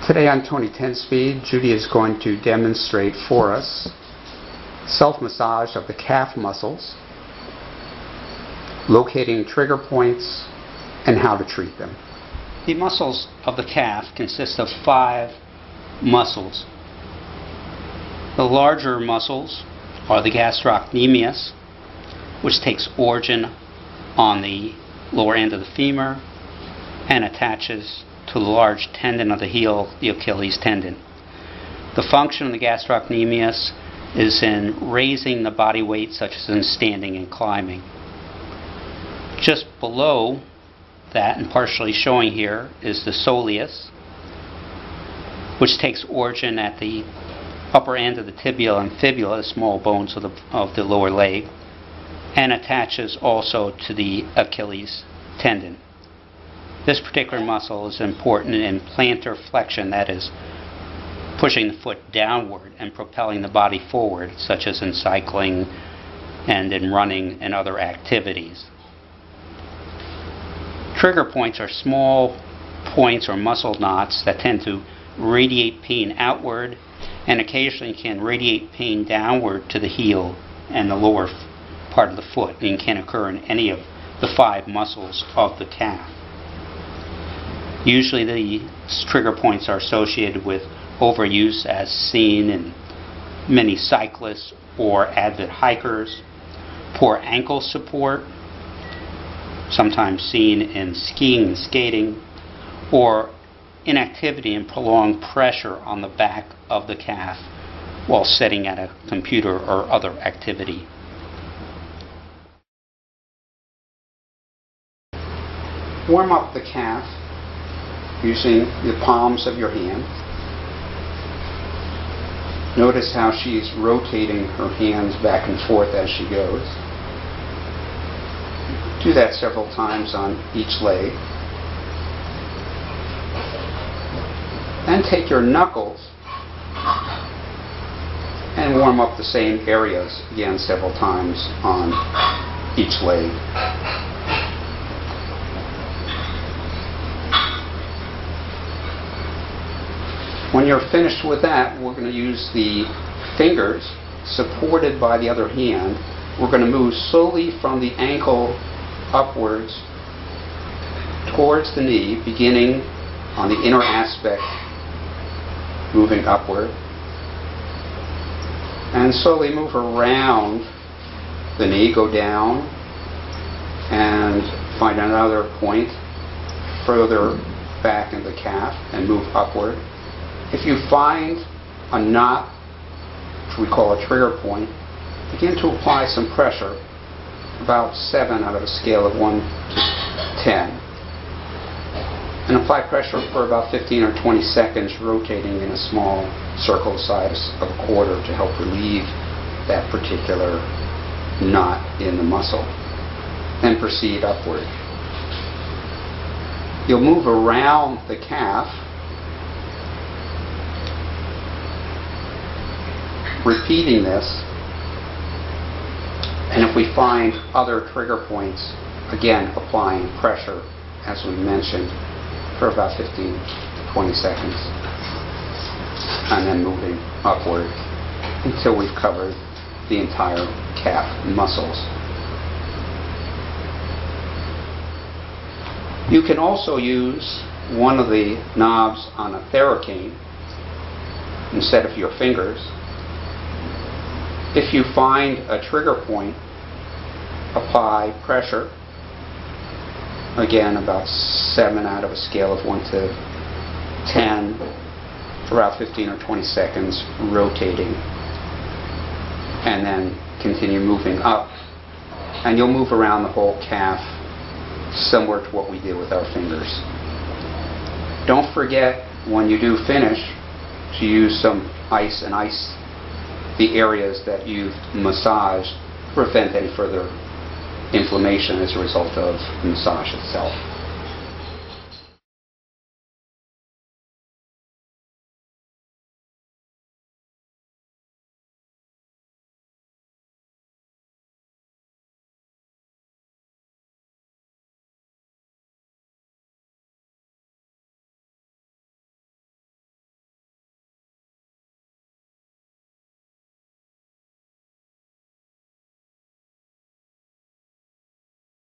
Today on 2010 Speed, Judy is going to demonstrate for us self-massage of the calf muscles, locating trigger points, and how to treat them. The muscles of the calf consist of 5 muscles. The larger muscles are the Gastrocnemius, which takes origin on the lower end of the femur and attaches to the large tendon of the heel, the Achilles tendon. The function of the Gastrocnemius is in raising the body weight, such as in standing and climbing. Just below that, and partially showing here, is the Soleus, which takes origin at the upper end of the tibia and fibula, the small bones of the lower leg, and attaches also to the Achilles tendon. This particular muscle is important in plantar flexion, that is, pushing the foot downward and propelling the body forward, such as in cycling and in running and other activities. Trigger points are small points or muscle knots that tend to radiate pain outward and occasionally can radiate pain downward to the heel and the lower part of the foot, and can occur in any of the 5 muscles of the calf. Usually the trigger points are associated with overuse, as seen in many cyclists or avid hikers, poor ankle support, sometimes seen in skiing and skating, or inactivity and prolonged pressure on the back of the calf while sitting at a computer or other activity. Warm up the calf using the palms of your hand. Notice how she's rotating her hands back and forth as she goes. Do that several times on each leg. Then take your knuckles and warm up the same areas again several times on each leg. When you're finished with that, we're going to use the fingers supported by the other hand. We're going to move slowly from the ankle upwards towards the knee, beginning on the inner aspect, moving upward, and slowly move around the knee, go down and find another point further back in the calf and move upward. If you find a knot, which we call a trigger point, begin to apply some pressure, about 7 out of a scale of 1 to 10. And apply pressure for about 15 or 20 seconds, rotating in a small circle the size of a quarter to help relieve that particular knot in the muscle. Then proceed upward. You'll move around the calf, repeating this, and if we find other trigger points, again applying pressure, as we mentioned, for about 15 to 20 seconds, and then moving upward until we've covered the entire calf muscles. You can also use one of the knobs on a Thera Cane instead of your fingers. If you find a trigger point, apply pressure, again about 7 out of a scale of 1 to 10, for about 15 or 20 seconds, rotating, and then continue moving up, and you'll move around the whole calf similar to what we did with our fingers. Don't forget, when you do finish, to use some ice and ice the areas that you've massaged to prevent any further inflammation as a result of the massage itself.